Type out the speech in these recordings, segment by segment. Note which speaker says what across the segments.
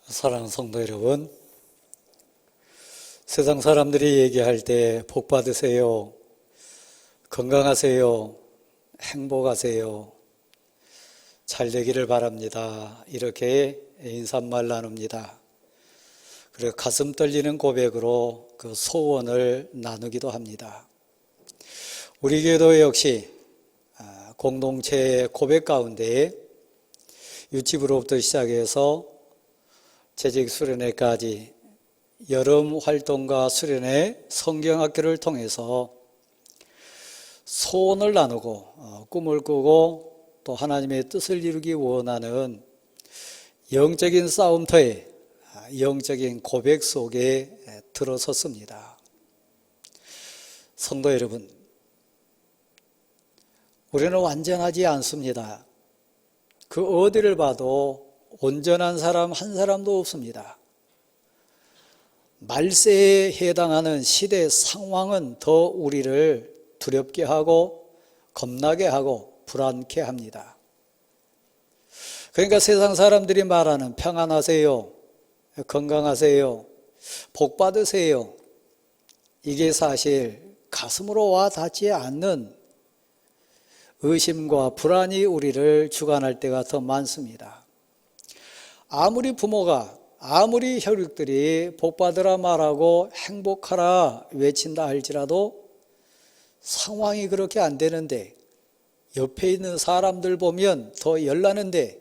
Speaker 1: 사랑하는 성도 여러분, 세상 사람들이 얘기할 때 복 받으세요, 건강하세요, 행복하세요, 잘 되기를 바랍니다, 이렇게 인사말 나눕니다. 그리고 가슴 떨리는 고백으로 그 소원을 나누기도 합니다. 우리 교회도 역시 공동체의 고백 가운데 유치부로부터 시작해서 재직 수련회까지 여름 활동과 수련회 성경학교를 통해서 소원을 나누고 꿈을 꾸고 또 하나님의 뜻을 이루기 원하는 영적인 싸움터에 영적인 고백 속에 들어섰습니다. 성도 여러분, 우리는 완전하지 않습니다. 그 어디를 봐도 온전한 사람 한 사람도 없습니다. 말세에 해당하는 시대 상황은 더 우리를 두렵게 하고 겁나게 하고 불안케 합니다. 그러니까 세상 사람들이 말하는 평안하세요, 건강하세요, 복 받으세요, 이게 사실 가슴으로 와 닿지 않는 의심과 불안이 우리를 주관할 때가 더 많습니다. 아무리 부모가, 아무리 혈육들이 복받으라 말하고 행복하라 외친다 할지라도 상황이 그렇게 안 되는데, 옆에 있는 사람들 보면 더 열나는데,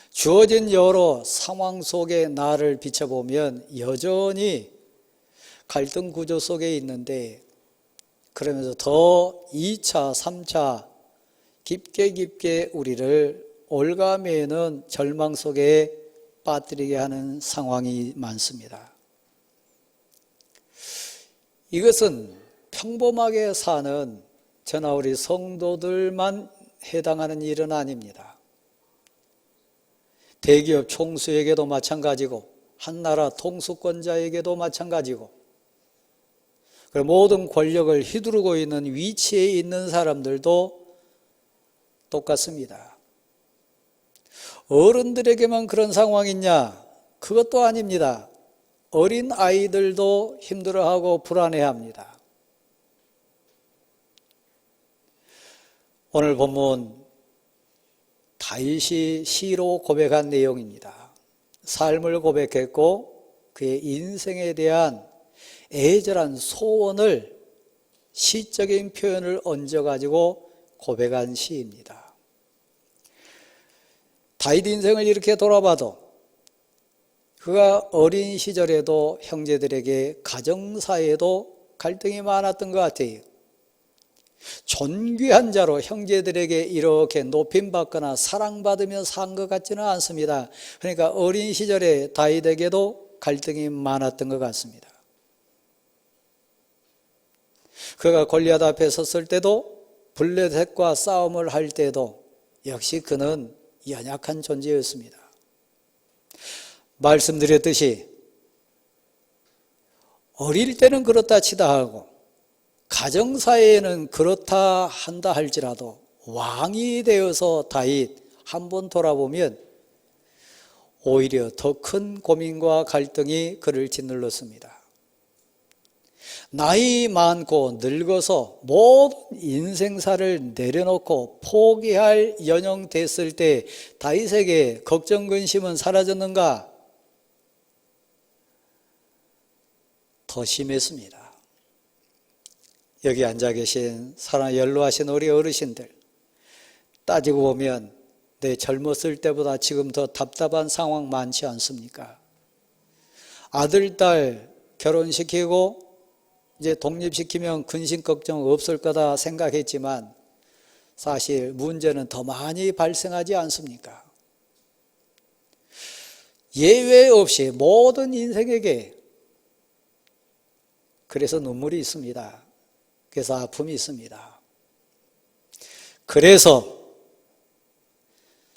Speaker 1: 주어진 여러 상황 속에 나를 비춰보면 여전히 갈등 구조 속에 있는데, 그러면서 더 2차, 3차 깊게 우리를 올가매는 절망 속에 빠뜨리게 하는 상황이 많습니다. 이것은 평범하게 사는 저나 우리 성도들만 해당하는 일은 아닙니다. 대기업 총수에게도 마찬가지고 한 나라 통수권자에게도 마찬가지고, 모든 권력을 휘두르고 있는 위치에 있는 사람들도 똑같습니다. 어른들에게만 그런 상황이냐? 그것도 아닙니다. 어린 아이들도 힘들어하고 불안해합니다. 오늘 본문 다윗이 시로 고백한 내용입니다. 삶을 고백했고 그의 인생에 대한 애절한 소원을 시적인 표현을 얹어가지고 고백한 시입니다. 다윗 인생을 이렇게 돌아봐도 그가 어린 시절에도 형제들에게 가정사에도 갈등이 많았던 것 같아요. 존귀한 자로 형제들에게 이렇게 높임받거나 사랑받으며 산 것 같지는 않습니다. 그러니까 어린 시절에 다윗에게도 갈등이 많았던 것 같습니다. 그가 골리앗 앞에 섰을 때도, 블레셋과 싸움을 할 때도 역시 그는 연약한 존재였습니다. 말씀드렸듯이 어릴 때는 그렇다 치다 하고 가정사회에는 그렇다 한다 할지라도 왕이 되어서 다윗 한번 돌아보면 오히려 더 큰 고민과 갈등이 그를 짓눌렀습니다. 나이 많고 늙어서 모든 인생사를 내려놓고 포기할 연령 됐을 때 다윗에게 걱정 근심은 사라졌는가? 더 심했습니다. 여기 앉아 계신 사랑 연로하신 우리 어르신들, 따지고 보면 내 젊었을 때보다 지금 더 답답한 상황 많지 않습니까? 아들, 딸 결혼시키고 이제 독립시키면 근심 걱정 없을 거다 생각했지만 사실 문제는 더 많이 발생하지 않습니까? 예외 없이 모든 인생에게 그래서 눈물이 있습니다. 그래서 아픔이 있습니다. 그래서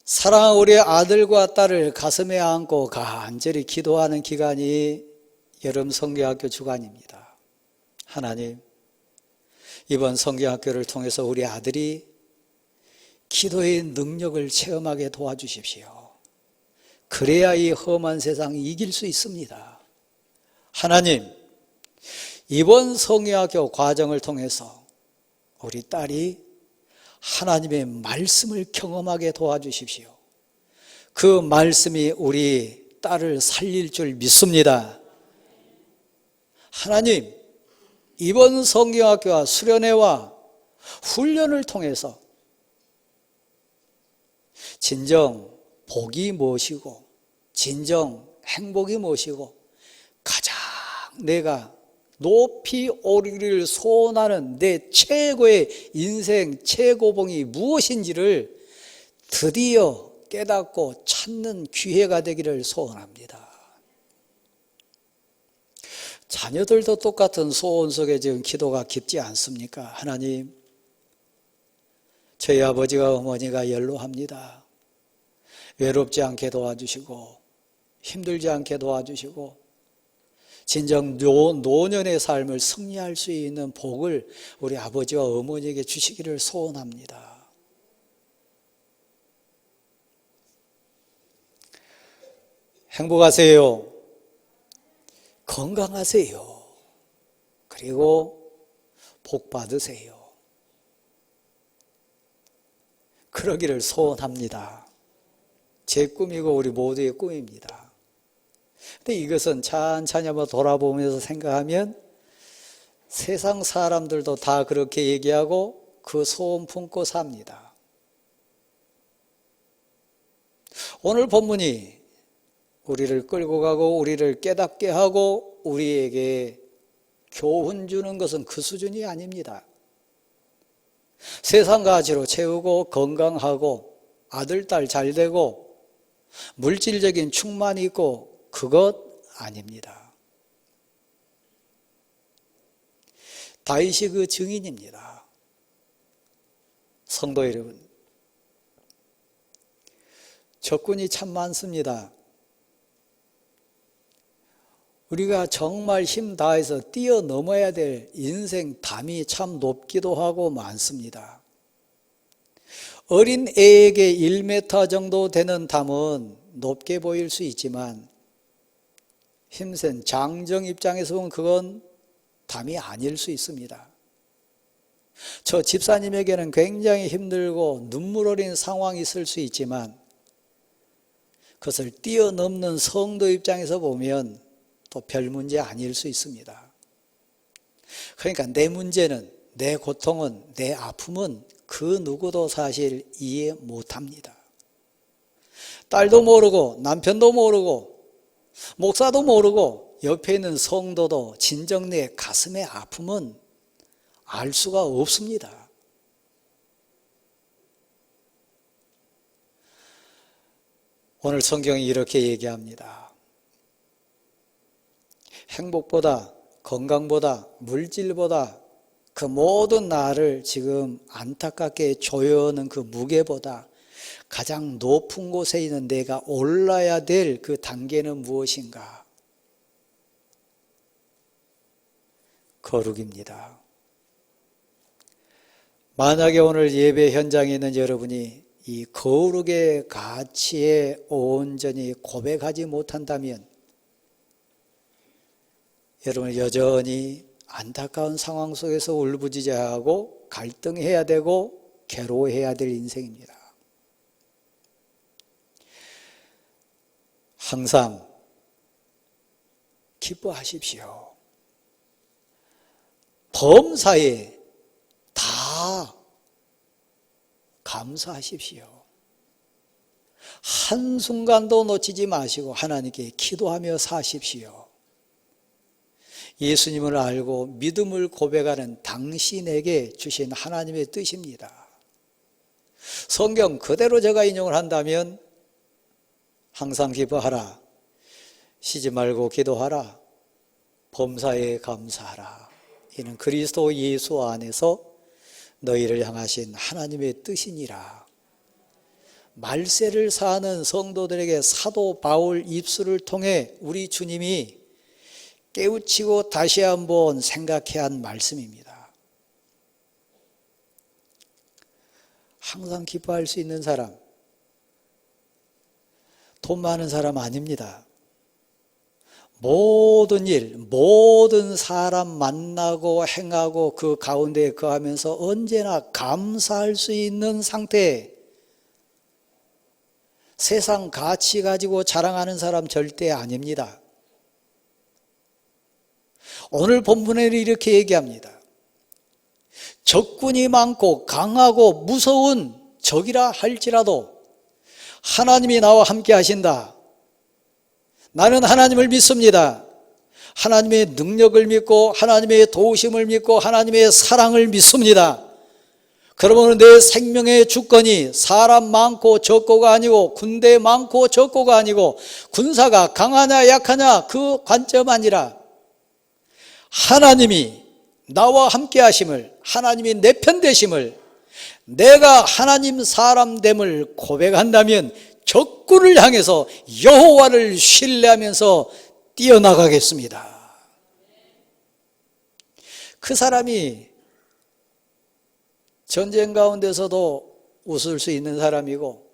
Speaker 1: 사랑하는 우리 아들과 딸을 가슴에 안고 간절히 기도하는 기간이 여름 성경학교 주간입니다. 하나님, 이번 성경학교를 통해서 우리 아들이 기도의 능력을 체험하게 도와주십시오. 그래야 이 험한 세상 이길 수 있습니다. 하나님, 이번 성경학교 과정을 통해서 우리 딸이 하나님의 말씀을 경험하게 도와주십시오. 그 말씀이 우리 딸을 살릴 줄 믿습니다. 하나님, 이번 성경학교와 수련회와 훈련을 통해서 진정 복이 무엇이고 진정 행복이 무엇이고 가장 내가 높이 오르기를 소원하는 내 최고의 인생 최고봉이 무엇인지를 드디어 깨닫고 찾는 기회가 되기를 소원합니다. 자녀들도 똑같은 소원 속에 지금 기도가 깊지 않습니까? 하나님, 저희 아버지와 어머니가 연로합니다. 외롭지 않게 도와주시고 힘들지 않게 도와주시고 진정 노년의 삶을 승리할 수 있는 복을 우리 아버지와 어머니에게 주시기를 소원합니다. 행복하세요. 건강하세요. 그리고 복 받으세요. 그러기를 소원합니다. 제 꿈이고 우리 모두의 꿈입니다. 근데 이것은 찬찬히 한번 돌아보면서 생각하면 세상 사람들도 다 그렇게 얘기하고 그 소원 품고 삽니다. 오늘 본문이 우리를 끌고 가고 우리를 깨닫게 하고 우리에게 교훈 주는 것은 그 수준이 아닙니다. 세상 가치로 채우고 건강하고 아들, 딸 잘 되고 물질적인 충만이 있고 그것 아닙니다. 다윗이 그 증인입니다. 성도 여러분, 적군이 참 많습니다. 우리가 정말 힘 다해서 뛰어넘어야 될 인생 담이 참 높기도 하고 많습니다. 어린 애에게 1m 정도 되는 담은 높게 보일 수 있지만 힘센 장정 입장에서 보면 그건 담이 아닐 수 있습니다. 저 집사님에게는 굉장히 힘들고 눈물 어린 상황이 있을 수 있지만 그것을 뛰어넘는 성도 입장에서 보면 또 별 문제 아닐 수 있습니다. 그러니까 내 문제는, 내 고통은, 내 아픔은 그 누구도 사실 이해 못합니다. 딸도 모르고 남편도 모르고 목사도 모르고 옆에 있는 성도도 진정 내 가슴의 아픔은 알 수가 없습니다. 오늘 성경이 이렇게 얘기합니다. 행복보다 건강보다 물질보다 그 모든 나를 지금 안타깝게 조여오는 그 무게보다 가장 높은 곳에 있는 내가 올라야 될 그 단계는 무엇인가? 거룩입니다. 만약에 오늘 예배 현장에 있는 여러분이 이 거룩의 가치에 온전히 고백하지 못한다면 여러분 여전히 안타까운 상황 속에서 울부짖어하고 갈등해야 되고 괴로워해야 될 인생입니다. 항상 기뻐하십시오. 범사에 다 감사하십시오. 한순간도 놓치지 마시고 하나님께 기도하며 사십시오. 예수님을 알고 믿음을 고백하는 당신에게 주신 하나님의 뜻입니다. 성경 그대로 제가 인용을 한다면 항상 기뻐하라, 쉬지 말고 기도하라, 범사에 감사하라. 이는 그리스도 예수 안에서 너희를 향하신 하나님의 뜻이니라. 말세를 사는 성도들에게 사도 바울 입술을 통해 우리 주님이 깨우치고 다시 한번 생각해야 한 말씀입니다. 항상 기뻐할 수 있는 사람, 돈 많은 사람 아닙니다. 모든 일, 모든 사람 만나고 행하고 그 가운데 거하면서 언제나 감사할 수 있는 상태. 세상 가치 가지고 자랑하는 사람 절대 아닙니다. 오늘 본문에는 이렇게 얘기합니다. 적군이 많고 강하고 무서운 적이라 할지라도 하나님이 나와 함께 하신다. 나는 하나님을 믿습니다. 하나님의 능력을 믿고 하나님의 도우심을 믿고 하나님의 사랑을 믿습니다. 그러면 내 생명의 주권이 사람 많고 적고가 아니고 군대 많고 적고가 아니고 군사가 강하냐 약하냐 그 관점 아니라 하나님이 나와 함께 하심을, 하나님이 내 편 되심을, 내가 하나님 사람됨을 고백한다면 적군을 향해서 여호와를 신뢰하면서 뛰어나가겠습니다. 그 사람이 전쟁 가운데서도 웃을 수 있는 사람이고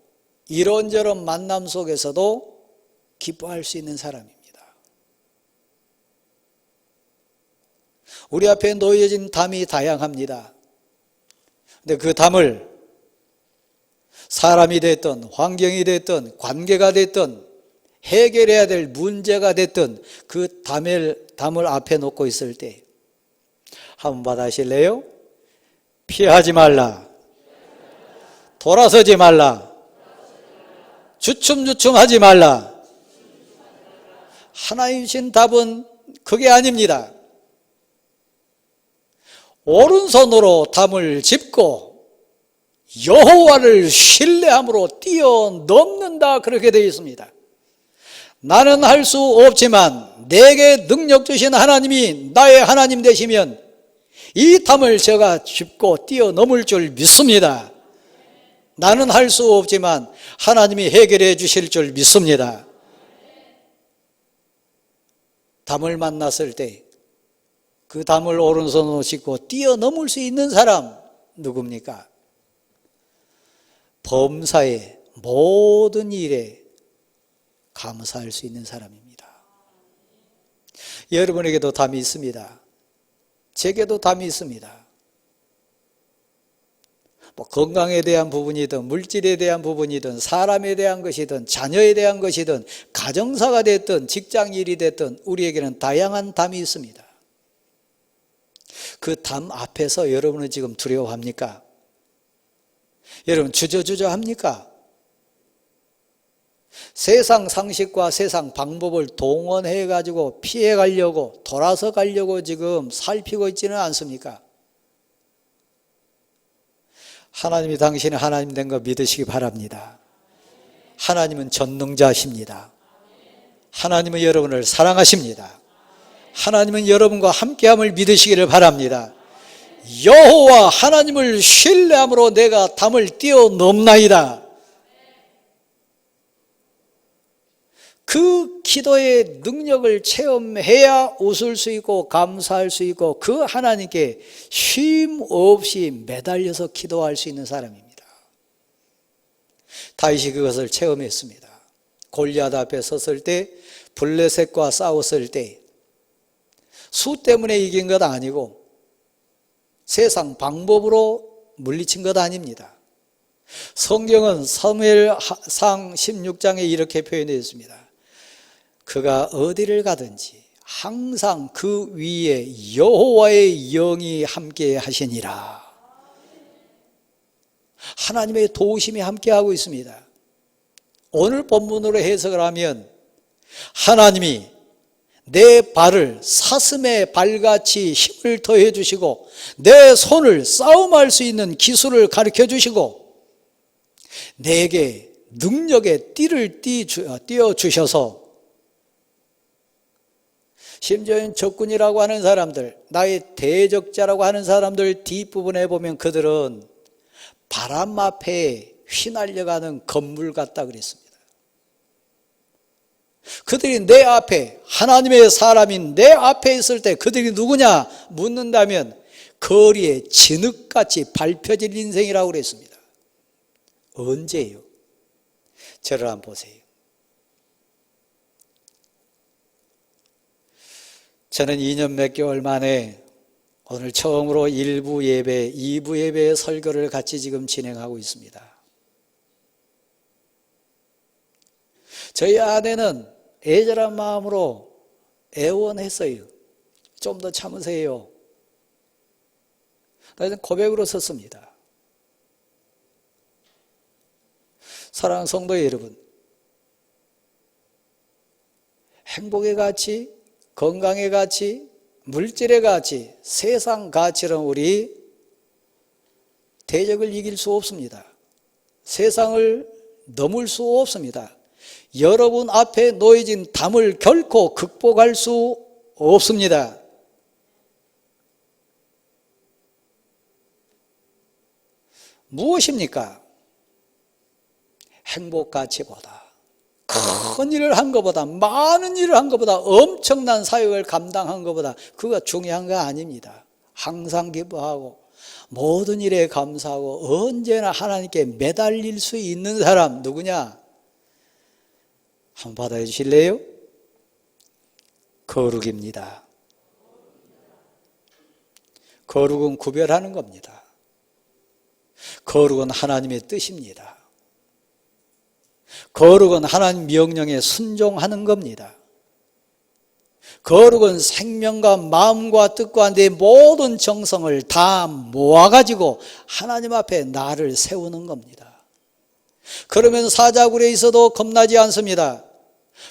Speaker 1: 이런저런 만남 속에서도 기뻐할 수 있는 사람입니다. 우리 앞에 놓여진 담이 다양합니다. 근데 그 담을 사람이 됐든 환경이 됐든 관계가 됐든 해결해야 될 문제가 됐든 그 담을 앞에 놓고 있을 때 한번 받아실래요? 피하지 말라, 돌아서지 말라, 주춤주춤하지 말라. 하나님 주신 답은 그게 아닙니다. 오른손으로 담을 짚고 여호와를 신뢰함으로 뛰어넘는다, 그렇게 되어 있습니다. 나는 할 수 없지만 내게 능력 주신 하나님이 나의 하나님 되시면 이 담을 제가 짚고 뛰어넘을 줄 믿습니다. 나는 할 수 없지만 하나님이 해결해 주실 줄 믿습니다. 담을 만났을 때 그 담을 오른손으로 짚고 뛰어넘을 수 있는 사람 누굽니까? 범사의 모든 일에 감사할 수 있는 사람입니다. 여러분에게도 담이 있습니다. 제게도 담이 있습니다. 건강에 대한 부분이든 물질에 대한 부분이든 사람에 대한 것이든 자녀에 대한 것이든 가정사가 됐든 직장일이 됐든 우리에게는 다양한 담이 있습니다. 그 담 앞에서 여러분은 지금 두려워합니까? 여러분 주저주저 합니까? 세상 상식과 세상 방법을 동원해 가지고 피해 가려고 돌아서 가려고 지금 살피고 있지는 않습니까? 하나님이 당신의 하나님 된 거 믿으시기 바랍니다. 하나님은 전능자십니다. 하나님은 여러분을 사랑하십니다. 하나님은 여러분과 함께함을 믿으시기를 바랍니다. 여호와 하나님을 신뢰함으로 내가 담을 뛰어넘나이다. 그 기도의 능력을 체험해야 웃을 수 있고 감사할 수 있고 그 하나님께 쉼 없이 매달려서 기도할 수 있는 사람입니다. 다윗이 그것을 체험했습니다. 골리앗 앞에 섰을 때, 블레셋과 싸웠을 때 수 때문에 이긴 것 아니고 세상 방법으로 물리친 것 아닙니다. 성경은 사무엘상 16장에 이렇게 표현되어 있습니다. 그가 어디를 가든지 항상 그 위에 여호와의 영이 함께 하시니라. 하나님의 도우심이 함께하고 있습니다. 오늘 본문으로 해석을 하면 하나님이 내 발을 사슴의 발같이 힘을 더해 주시고 내 손을 싸움할 수 있는 기술을 가르쳐 주시고 내게 능력의 띠를 띄워 주셔서 심지어 적군이라고 하는 사람들, 나의 대적자라고 하는 사람들 뒷부분에 보면 그들은 바람 앞에 휘날려가는 건물 같다 그랬습니다. 그들이 내 앞에, 하나님의 사람인 내 앞에 있을 때 그들이 누구냐 묻는다면 거리에 진흙같이 밟혀질 인생이라고 그랬습니다. 언제예요? 저를 한번 보세요. 저는 2년 몇 개월 만에 오늘 처음으로 1부 예배, 2부 예배의 설교를 같이 지금 진행하고 있습니다. 저희 아내는 애절한 마음으로 애원했어요. 좀 더 참으세요. 나는 고백으로 섰습니다. 사랑하는 성도 여러분, 행복의 가치, 건강의 가치, 물질의 가치, 세상 가치는 우리 대적을 이길 수 없습니다. 세상을 넘을 수 없습니다. 여러분 앞에 놓여진 담을 결코 극복할 수 없습니다. 무엇입니까? 행복 가치보다, 큰 일을 한 것보다, 많은 일을 한 것보다, 엄청난 사역을 감당한 것보다 그거 중요한 거 아닙니다. 항상 기뻐하고 모든 일에 감사하고 언제나 하나님께 매달릴 수 있는 사람 누구냐? 한번 받아주실래요? 거룩입니다. 거룩은 구별하는 겁니다. 거룩은 하나님의 뜻입니다. 거룩은 하나님 명령에 순종하는 겁니다. 거룩은 생명과 마음과 뜻과 내 모든 정성을 다 모아가지고 하나님 앞에 나를 세우는 겁니다. 그러면 사자굴에 있어도 겁나지 않습니다.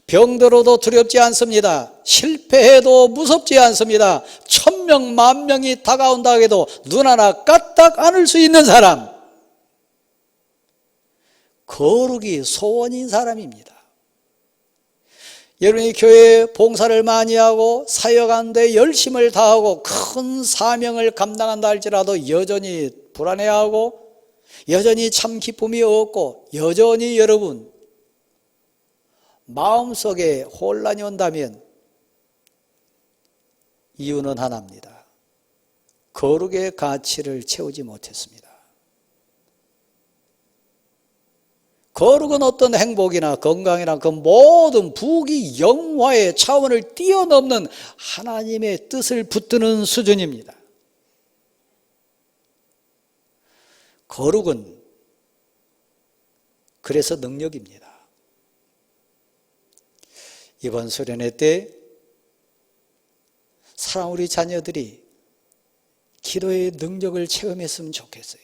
Speaker 1: 병들어도 두렵지 않습니다. 실패해도 무섭지 않습니다. 1000명, 10,000명이 다가온다 해도 눈 하나 까딱 안을 수 있는 사람, 거룩이 소원인 사람입니다. 여러분이 교회 봉사를 많이 하고 사역하는데 열심을 다하고 큰 사명을 감당한다 할지라도 여전히 불안해하고 여전히 참 기쁨이 없고 여전히 여러분 마음속에 혼란이 온다면 이유는 하나입니다. 거룩의 가치를 채우지 못했습니다. 거룩은 어떤 행복이나 건강이나 그 모든 부귀 영화의 차원을 뛰어넘는 하나님의 뜻을 붙드는 수준입니다. 거룩은 그래서 능력입니다. 이번 수련회 때 사랑 우리 자녀들이 기도의 능력을 체험했으면 좋겠어요.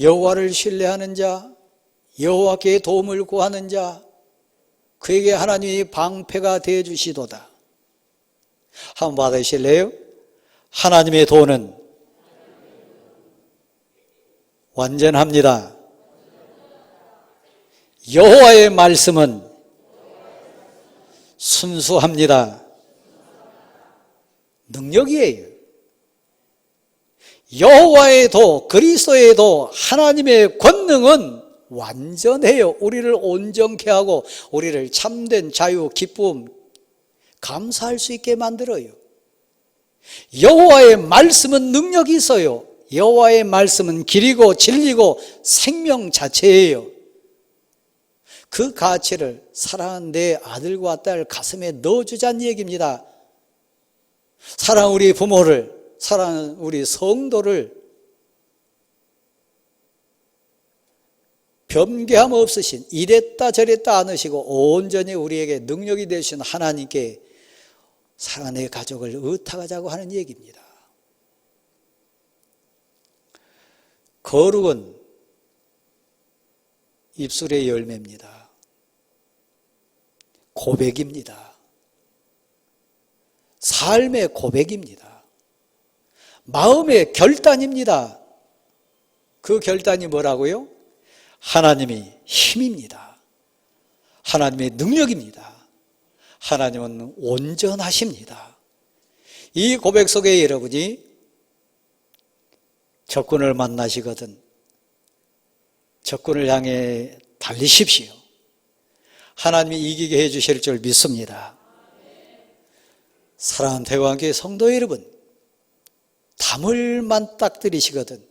Speaker 1: 여호와를 신뢰하는 자, 여호와께 도움을 구하는 자, 그에게 하나님이 방패가 되어 주시도다. 한번 받으실래요? 하나님의 도는 완전합니다. 여호와의 말씀은 순수합니다. 능력이에요. 여호와의 도, 그리스도의 도, 하나님의 권능은 완전해요. 우리를 온전케 하고 우리를 참된 자유, 기쁨, 감사할 수 있게 만들어요. 여호와의 말씀은 능력이 있어요. 여호와의 말씀은 길이고 진리고 생명 자체예요. 그 가치를 사랑하는 내 아들과 딸 가슴에 넣어주자는 얘기입니다. 사랑하는 우리 부모를, 사랑하는 우리 성도를 변개함 없으신, 이랬다 저랬다 않으시고 온전히 우리에게 능력이 되신 하나님께 사랑하는 내 가족을 의탁하자고 하는 얘기입니다. 거룩은 입술의 열매입니다. 고백입니다. 삶의 고백입니다. 마음의 결단입니다. 그 결단이 뭐라고요? 하나님이 힘입니다. 하나님의 능력입니다. 하나님은 온전하십니다. 이 고백 속에 여러분이 적군을 만나시거든 적군을 향해 달리십시오. 하나님이 이기게 해주실 줄 믿습니다. 사랑하는 대광교회 성도 여러분, 담을 만딱들이시거든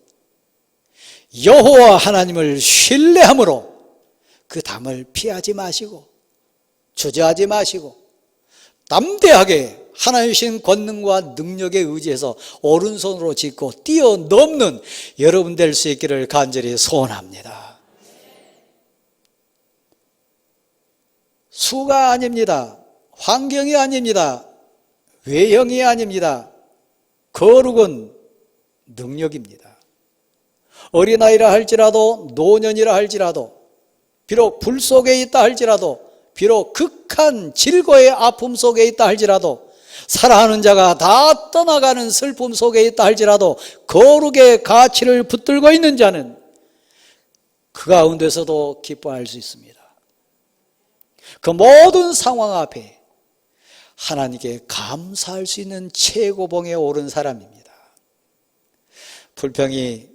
Speaker 1: 여호와 하나님을 신뢰함으로 그 담을 피하지 마시고 주저하지 마시고 담대하게 하나님 주신 권능과 능력에 의지해서 오른손으로 짚고 뛰어넘는 여러분 될 수 있기를 간절히 소원합니다. 수가 아닙니다. 환경이 아닙니다. 외형이 아닙니다. 거룩은 능력입니다. 어린아이라 할지라도 노년이라 할지라도 비록 불 속에 있다 할지라도 비록 극한 질고의 아픔 속에 있다 할지라도 사랑하는 자가 다 떠나가는 슬픔 속에 있다 할지라도 거룩의 가치를 붙들고 있는 자는 그 가운데서도 기뻐할 수 있습니다. 그 모든 상황 앞에 하나님께 감사할 수 있는 최고봉에 오른 사람입니다. 불평이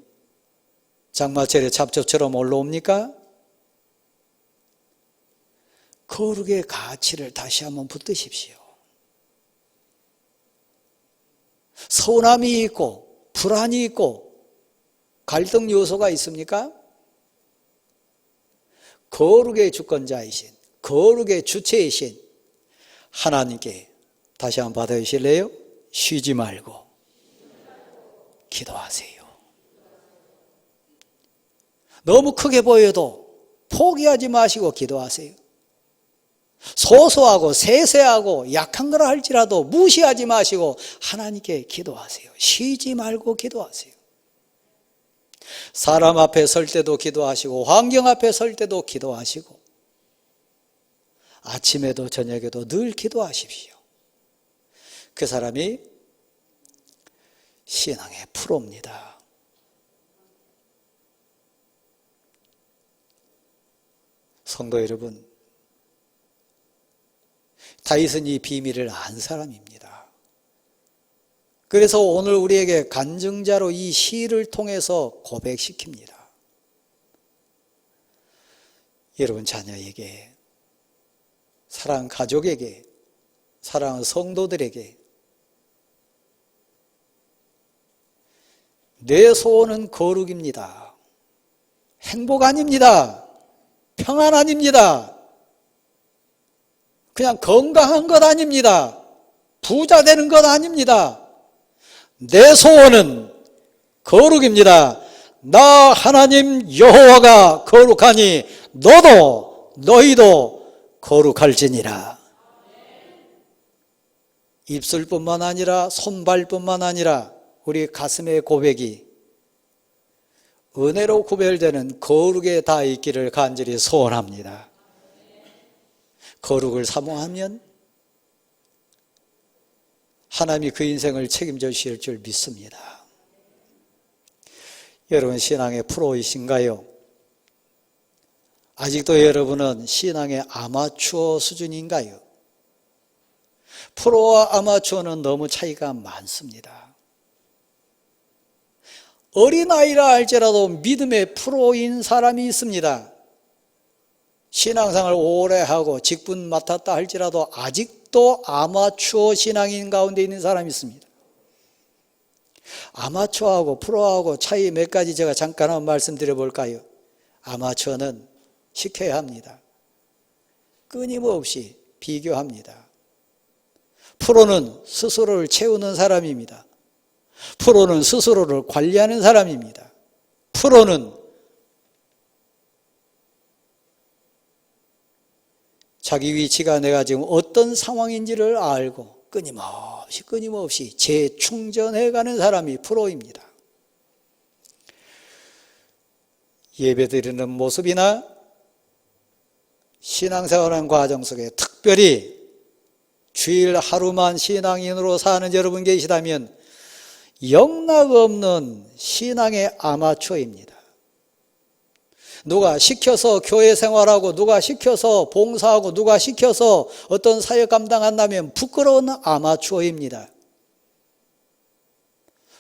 Speaker 1: 장마철에 잡초처럼 올라옵니까? 거룩의 가치를 다시 한번 붙드십시오. 서운함이 있고 불안이 있고 갈등 요소가 있습니까? 거룩의 주권자이신, 거룩의 주체이신 하나님께 다시 한번 받아주실래요? 쉬지 말고 기도하세요. 너무 크게 보여도 포기하지 마시고 기도하세요. 소소하고 세세하고 약한 거라 할지라도 무시하지 마시고 하나님께 기도하세요. 쉬지 말고 기도하세요. 사람 앞에 설 때도 기도하시고 환경 앞에 설 때도 기도하시고 아침에도 저녁에도 늘 기도하십시오. 그 사람이 신앙의 프로입니다. 성도 여러분, 다윗은 이 비밀을 안 사람입니다. 그래서 오늘 우리에게 간증자로 이 시를 통해서 고백시킵니다. 여러분 자녀에게, 사랑하는 가족에게, 사랑하는 성도들에게 내 소원은 거룩입니다. 행복 아닙니다. 평안 아닙니다. 그냥 건강한 것 아닙니다. 부자 되는 것 아닙니다. 내 소원은 거룩입니다. 나 하나님 여호와가 거룩하니 너도 너희도 거룩할지니라. 입술뿐만 아니라 손발뿐만 아니라 우리 가슴의 고백이 은혜로 구별되는 거룩에 다 있기를 간절히 소원합니다. 거룩을 사모하면 하나님이 그 인생을 책임져 주실 줄 믿습니다. 여러분 신앙의 프로이신가요? 아직도 여러분은 신앙의 아마추어 수준인가요? 프로와 아마추어는 너무 차이가 많습니다. 어린아이라 할지라도 믿음의 프로인 사람이 있습니다. 신앙생활 오래 하고 직분 맡았다 할지라도 아직도 아마추어 신앙인 가운데 있는 사람이 있습니다. 아마추어하고 프로하고 차이 몇 가지 제가 잠깐 한번 말씀드려 볼까요? 아마추어는 시켜야 합니다. 끊임없이 비교합니다. 프로는 스스로를 채우는 사람입니다. 프로는 스스로를 관리하는 사람입니다. 프로는 자기 위치가 내가 지금 어떤 상황인지를 알고 끊임없이 재충전해가는 사람이 프로입니다. 예배드리는 모습이나 신앙생활하는 과정 속에 특별히 주일 하루만 신앙인으로 사는 여러분 계시다면 영락없는 신앙의 아마추어입니다. 누가 시켜서 교회 생활하고 누가 시켜서 봉사하고 누가 시켜서 어떤 사역 감당한다면 부끄러운 아마추어입니다.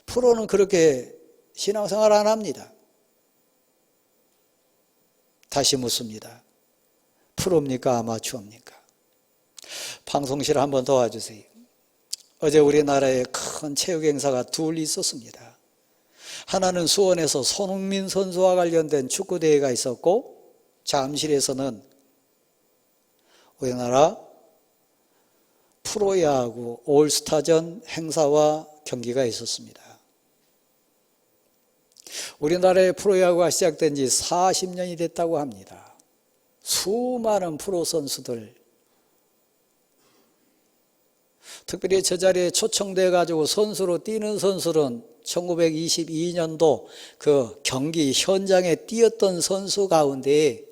Speaker 1: 프로는 그렇게 신앙생활 안 합니다. 다시 묻습니다. 프로입니까? 아마추어입니까? 방송실 한번 도와주세요. 어제 우리나라에 큰 체육 행사가 둘 있었습니다. 하나는 수원에서 손흥민 선수와 관련된 축구대회가 있었고, 잠실에서는 우리나라 프로야구 올스타전 행사와 경기가 있었습니다. 우리나라의 프로야구가 시작된 지 40년이 됐다고 합니다. 수많은 프로 선수들, 특별히 저 자리에 초청돼 가지고 선수로 뛰는 선수는 1922년도 그 경기 현장에 뛰었던 선수 가운데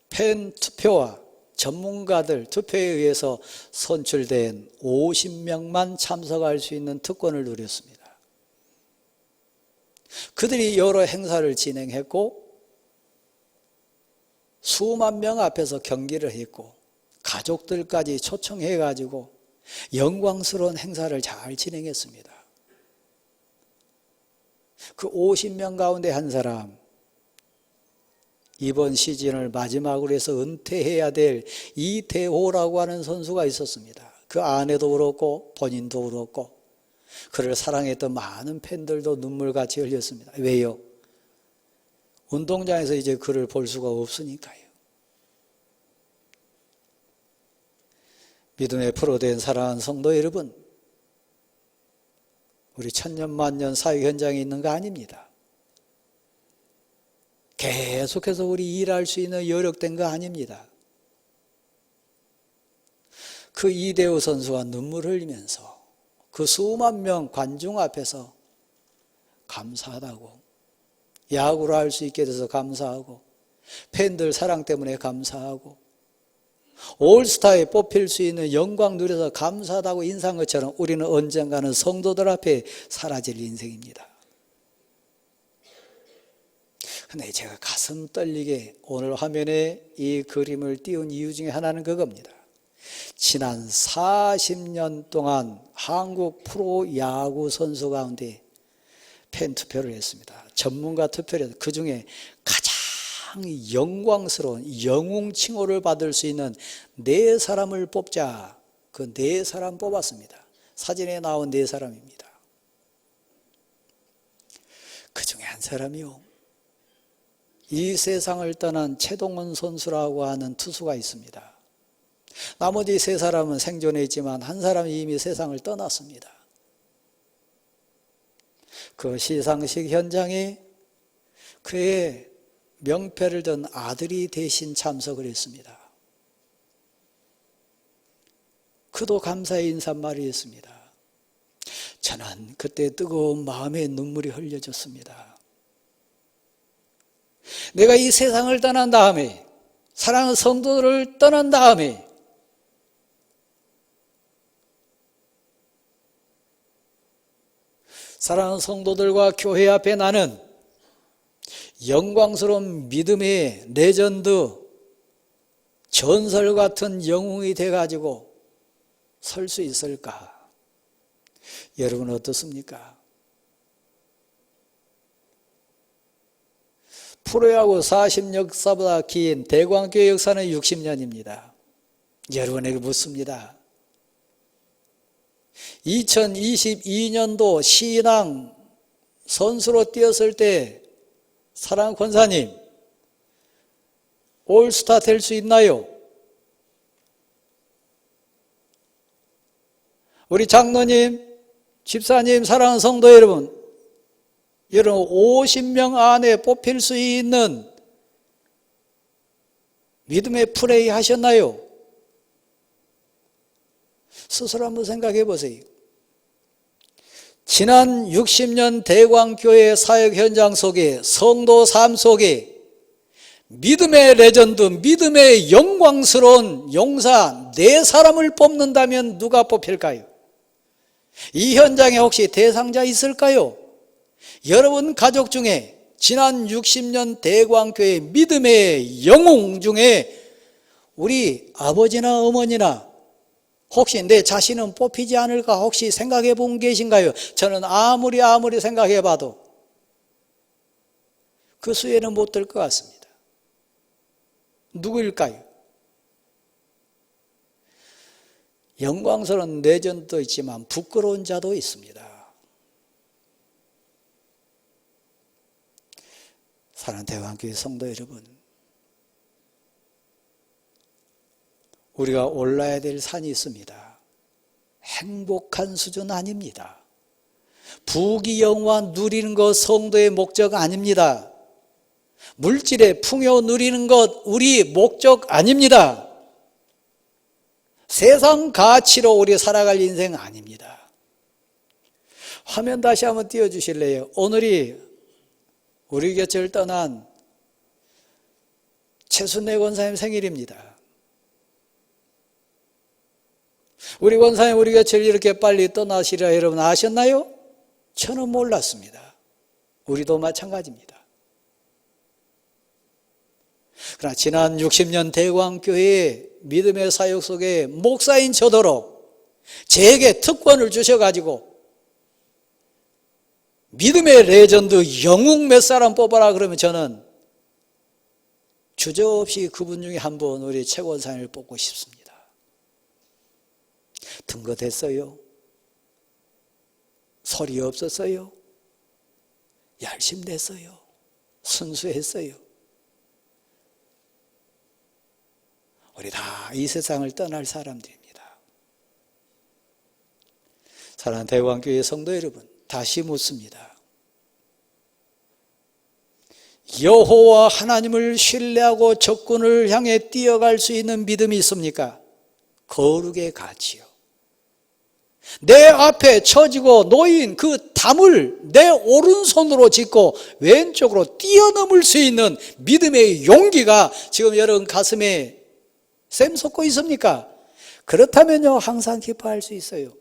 Speaker 1: 팬 투표와 전문가들 투표에 의해서 선출된 50명만 참석할 수 있는 특권을 누렸습니다. 그들이 여러 행사를 진행했고 수만 명 앞에서 경기를 했고 가족들까지 초청해 가지고 영광스러운 행사를 잘 진행했습니다. 그 50명 가운데 한 사람, 이번 시즌을 마지막으로 해서 은퇴해야 될 이대호라고 하는 선수가 있었습니다. 그 아내도 그렇고 본인도 그렇고 그를 사랑했던 많은 팬들도 눈물같이 흘렸습니다. 왜요? 운동장에서 이제 그를 볼 수가 없으니까요. 믿음의 프로 된 사랑하는 성도 여러분, 우리 천년만년 사역 현장에 있는 거 아닙니다. 계속해서 우리 일할 수 있는 여력된 거 아닙니다. 그 이대호 선수가 눈물을 흘리면서 그 수만 명 관중 앞에서 감사하다고, 야구를 할 수 있게 돼서 감사하고, 팬들 사랑 때문에 감사하고, 올스타에 뽑힐 수 있는 영광 누려서 감사하다고 인사한 것처럼 우리는 언젠가는 성도들 앞에 사라질 인생입니다. 근데 제가 가슴 떨리게 오늘 화면에 이 그림을 띄운 이유 중에 하나는 그겁니다. 지난 40년 동안 한국 프로야구 선수 가운데 팬 투표를 했습니다. 전문가 투표를 해서 그중에 가장 영광스러운 영웅 칭호를 받을 수 있는 4사람을 뽑자. 그 4사람 뽑았습니다. 사진에 나온 4사람입니다. 그 중에 한 사람이요, 이 세상을 떠난 최동원 선수라고 하는 투수가 있습니다. 나머지 3사람은 생존해 있지만 한 사람이 이미 세상을 떠났습니다. 그 시상식 현장에 그의 명패를 든 아들이 대신 참석을 했습니다. 그도 감사의 인사말이었습니다. 저는 그때 뜨거운 마음의 눈물이 흘려졌습니다. 내가 이 세상을 떠난 다음에, 사랑하는 성도들을 떠난 다음에 사랑하는 성도들과 교회 앞에 나는 영광스러운 믿음의 레전드, 전설 같은 영웅이 돼가지고 설 수 있을까? 여러분 어떻습니까? 프로야구 40 역사보다 긴 대광교회 역사는 60년입니다. 여러분에게 묻습니다. 2022년도 신앙 선수로 뛰었을 때 사랑하는 권사님, 올스타 될 수 있나요? 우리 장로님, 집사님, 사랑하는 성도 여러분, 50명 안에 뽑힐 수 있는 믿음의 플레이 하셨나요? 스스로 한번 생각해 보세요. 지난 60년 대광교회 사역 현장 속에, 성도 삶 속에 믿음의 레전드, 믿음의 영광스러운 용사 4사람을 뽑는다면 누가 뽑힐까요? 이 현장에 혹시 대상자 있을까요? 여러분 가족 중에 지난 60년 대광교회 믿음의 영웅 중에 우리 아버지나 어머니나 혹시 내 자신은 뽑히지 않을까 혹시 생각해 본 계신가요? 저는 아무리 생각해 봐도 그 수에는 못 들 것 같습니다. 누구일까요? 영광스러운 레전드도 있지만 부끄러운 자도 있습니다. 사랑하는 대광교회 성도 여러분, 우리가 올라야 될 산이 있습니다. 행복한 수준 아닙니다. 부귀영화 누리는 것 성도의 목적 아닙니다. 물질의 풍요 누리는 것 우리 목적 아닙니다. 세상 가치로 우리 살아갈 인생 아닙니다. 화면 다시 한번 띄워주실래요? 오늘이 우리 곁을 떠난 최순례 권사님 생일입니다. 우리 권사님 우리 곁을 이렇게 빨리 떠나시리라 여러분 아셨나요? 저는 몰랐습니다. 우리도 마찬가지입니다. 그러나 지난 60년 대광교회의 믿음의 사역 속에 목사인 저도록 제게 특권을 주셔가지고 믿음의 레전드 영웅 몇 사람 뽑아라 그러면 저는 주저없이 그분 중에 한 분 우리 최 권사님을 뽑고 싶습니다. 등거됐어요? 소리 없었어요? 열심냈어요? 순수했어요? 우리 다 이 세상을 떠날 사람들입니다. 사랑하는 대광교회 성도 여러분, 다시 묻습니다. 여호와 하나님을 신뢰하고 적군을 향해 뛰어갈 수 있는 믿음이 있습니까? 거룩의 가치요. 내 앞에 처지고 놓인 그 담을 내 오른손으로 짚고 왼쪽으로 뛰어넘을 수 있는 믿음의 용기가 지금 여러분 가슴에 샘솟고 있습니까? 그렇다면요 항상 기뻐할 수 있어요.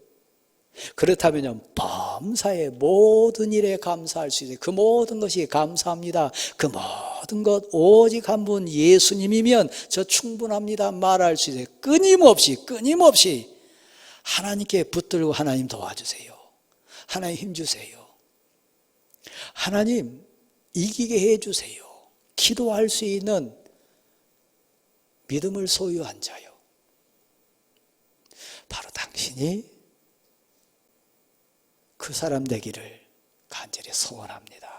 Speaker 1: 그렇다면요 범사의 모든 일에 감사할 수 있어요. 그 모든 것이 감사합니다. 그 모든 것 오직 한 분 예수님이면 저 충분합니다 말할 수 있어요. 끊임없이 하나님께 붙들고 하나님 도와주세요. 하나님 힘주세요. 하나님 이기게 해주세요. 기도할 수 있는 믿음을 소유한 자요. 바로 당신이 그 사람 되기를 간절히 소원합니다.